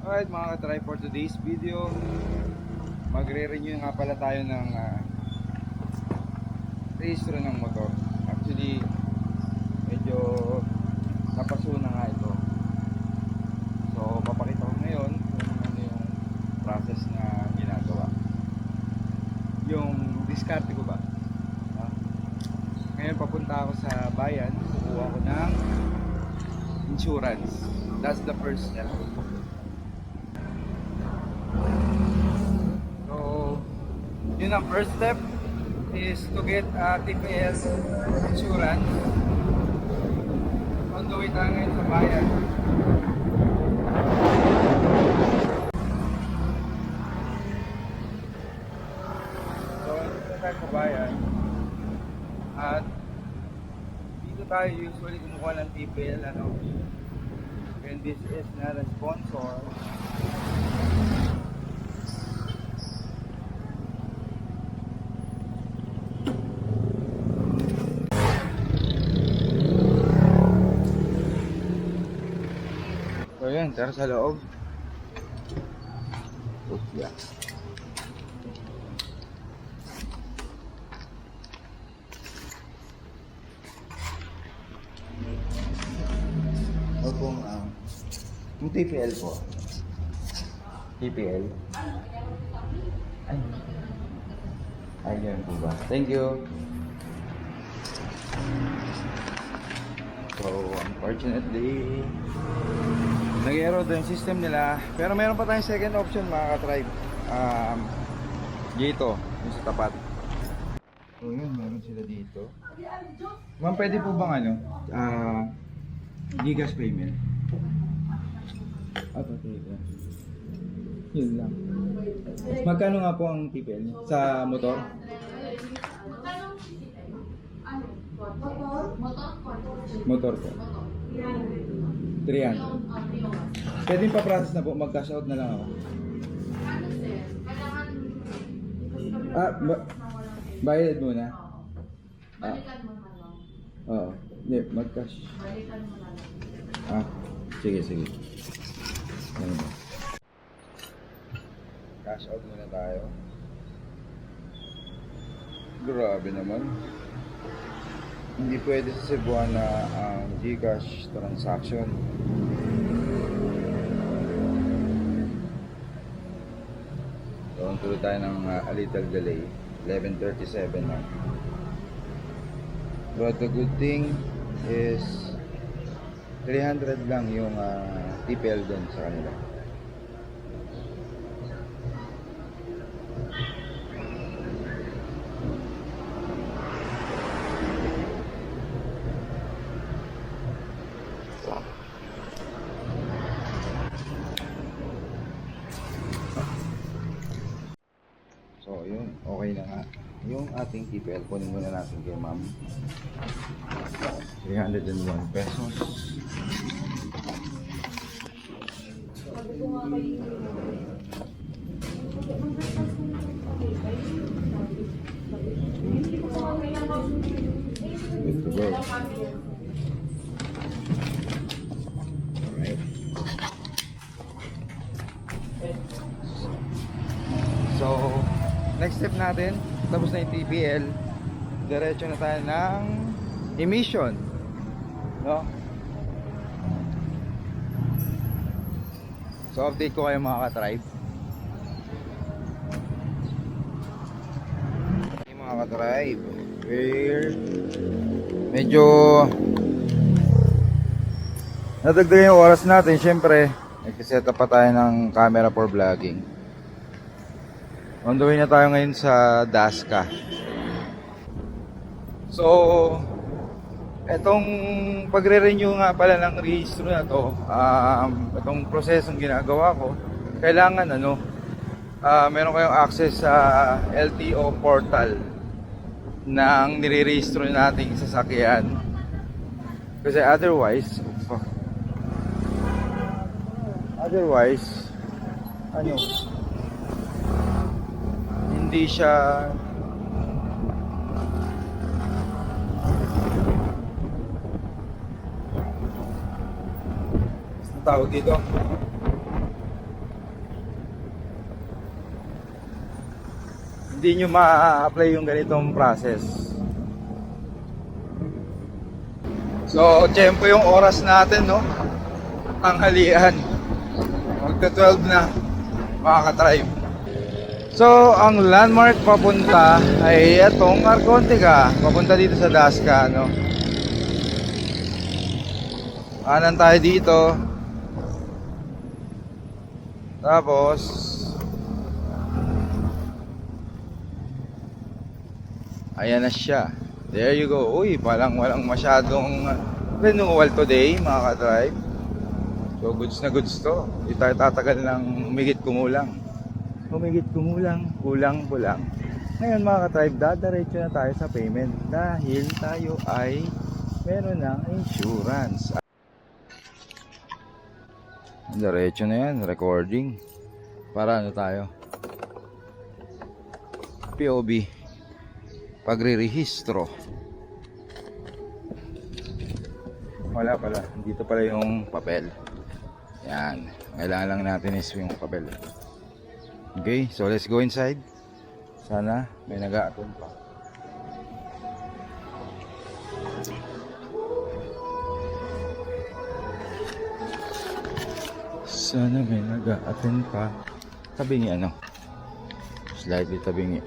Alright mga ka-try, for today's video, magre-renew nga pala tayo ng registro ng motor. Actually, medyo napaso na nga ito. So, papakita ko ngayon kung ano yung process na ginagawa. Yung diskarte ko ba? Ngayon papunta ako sa bayan, kukuha ko ng insurance. That's the first step. So, yun ang first step is to get TPS insurance. On the way tayo ngayon sa bayan. So, dito tayo sa bayan. At dito tayo usually kumukuha ng TPL, and this is not a sponsor. So yun, tara sa loob. Yeah. Yung TPL po. TPL. Ay. Ayun po ba? Thank you. So, unfortunately, nag-error yung system nila. Pero meron pa tayong second option mga ka-tribe. Dito, yung sa tapat. So yun, meron sila dito. Ma'am, pwede po bang Gigas payment? Okay. Yun lang. Magkano nga po ang TPL niya? Sa motor? Motor po. 300. Pwede pa process na po, mag-cash out na lang ako. Bayad muna. Oo. Hindi, mag-cash. Sige. Ano ba? Cash out muna tayo. Grabe naman. Hindi pwede sa Cebuana ang Gcash transaction. So, tuloy tayo ng a little delay. 11:37 na. But the good thing is 300 lang yung TPL doon sa kanila. So yun, okay na nga. Yung ating TPL, kunin muna natin kay ma'am. 301 pesos. Good to go. Alright. So, next step natin, tapos na yung TPL, diretso na tayo ng emission, no? So, update ko kayo mga ka-tribe. Okay, mga ka-tribe, medyo nadagdagan yung oras natin. Syempre, nagsiset up pa tayo ng camera for vlogging. On the way na tayo ngayon sa Dasca. So, etong pagre-renew nga pala ng registro na to, itong prosesong ginagawa ko, kailangan meron kayong access sa LTO portal ng nire-registro nating sasakyan. Kasi otherwise, hindi siya tawag dito, hindi nyo ma-apply yung ganitong process. So, tiyempo yung oras natin, no? Tanghalian. Magta 12 na, mga ka-tribe. So, ang landmark papunta ay itong Arcontica. Papunta dito sa Dasca, no? Kanan tayo dito. Tapos ayan na siya. There you go. Uy, walang masyadong renewal today, mga ka-tribe. So, goods na goods to. Hindi tayo tatagal ng humigit kumulang. Kulang po lang. Ngayon, mga ka-tribe, dadaretso na tayo sa payment dahil tayo ay meron ng insurance. Diretso na yan, recording. Para ano tayo? POB. Pagre-rehistro. Wala pala. Dito pala yung papel. Yan. Kailangan lang natin is yung papel. Okay, so let's go inside. Sana may nag-a-attend pa. Sana may nag-a-attend pa. Tabingi ano? Slightly tabingi.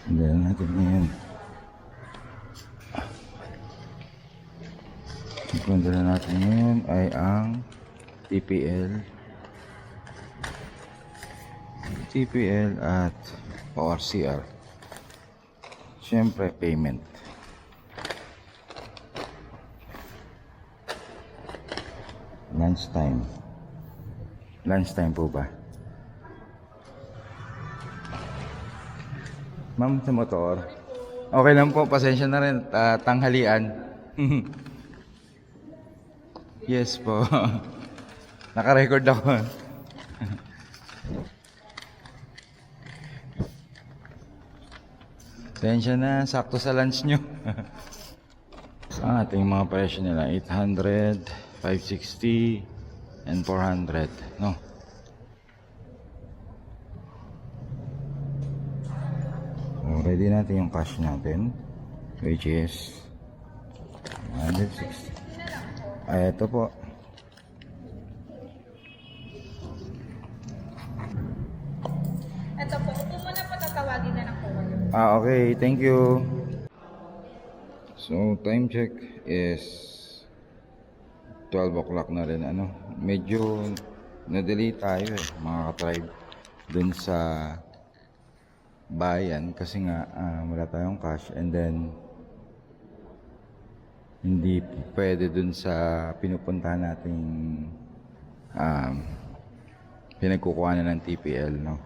Hindi natin ngayon. Ang punta na natin ngayon ay ang TPL at ORCR. Siyempre, payment. Lunchtime. Lunchtime po ba? Ma'am, sa motor. Okay lang po, pasensya na rin. Tanghalian. Yes po. Naka-record ako. Pasensya na, sakto sa lunch nyo. Ang ating mga presyo nila, 800, 560, and 400. No? So, ready natin yung cash natin, which is 160. Ay, ito po. Ito po, upo muna po, tatawagin na lang po kayo. Okay, thank you. So, time check is 12 o'clock na rin. Ano, medyo na-delay tayo mga ka-tribe dun sa bayan kasi nga wala tayong cash, and then hindi pwede dun sa pinupuntahan nating pinagkukuha na ng TPL, no?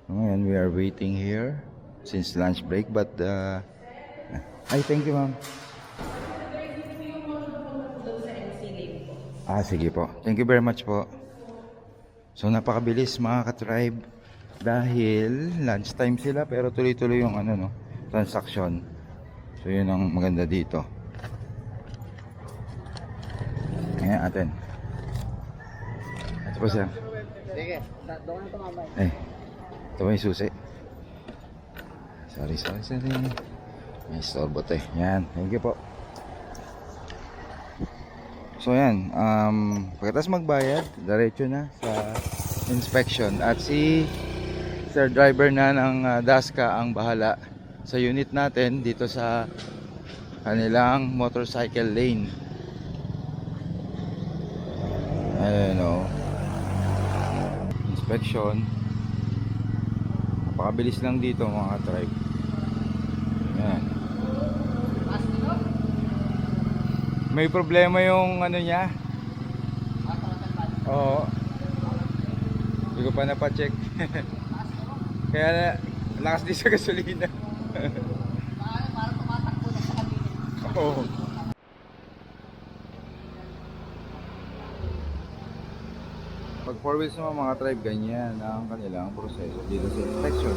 So, ngayon we are waiting here since lunch break, but ay, thank you, ma'am. Sige po. Thank you very much po. So, napakabilis mga ka-tribe dahil lunchtime sila pero tuloy-tuloy yung ano, no, transaction. So, yun ang maganda dito. Ayan, atin. Ito po siya. Sige, doon na tumambay. Ito po yung susi. Sorry. May storbo to eh. Yan, thank you po. So yan, pagkatapos magbayad, diretso na sa inspection. At si Sir Driver na ng Dasca ang bahala sa unit natin dito sa kanilang motorcycle lane. Ayan o. Inspection. Napakabilis lang dito mga tribe. Ayan. May problema yung ano niya. Oo. Hindi ko pa napacheck. Kaya lakas din sa gasolina. Parang tumatakbo na sa kabinin. Oo. Pag 4 wheels naman mga tribe, ganyan ang kanilang proseso dito sa inspection.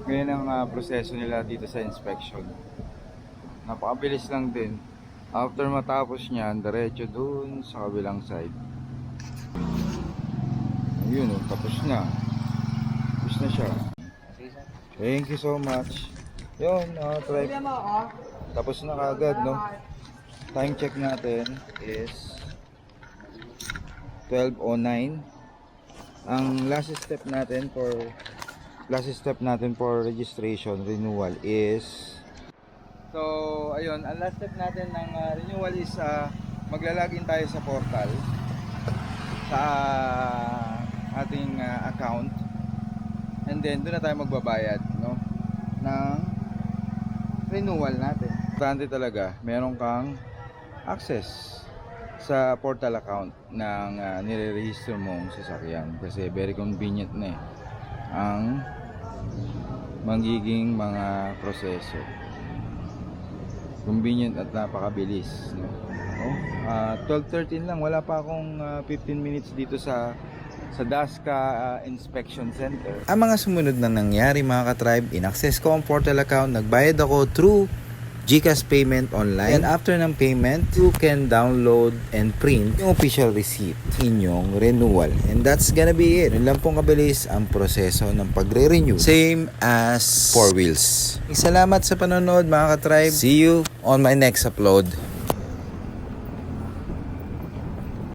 Ganyan ang proseso nila dito sa inspection. Napakabilis lang din. After matapos niyan, diretso dun sa kabilang side. Ayun oh, tapos na. Tapos na siya. Thank you so much. Yun, try. Bigyan mo ako. Tapos na kagad, no? Time check natin is 12:09. Ang last step natin for registration renewal is, so ayun, ang last step natin ng renewal is maglalagin tayo sa portal sa ating account, and then doon na tayo magbabayad, no, ng renewal natin. Importante talaga meron kang access sa portal account ng nire-register mong sasakyan, kasi very convenient na ang magiging mga proseso. Convenient at napakabilis, no? 12:13 lang, wala pa akong 15 minutes dito sa Dasca Inspection Center. Ang mga sumunod na nangyari mga ka-tribe, in-access ko ang portal account, nagbayad ako through GCash payment online. And after ng payment, you can download and print yung official receipt inyong renewal. And that's gonna be it. Yun lang pong kabilis ang proseso ng pagre-renew. Same as 4 wheels. Salamat sa panonood mga ka-tribe. See you on my next upload.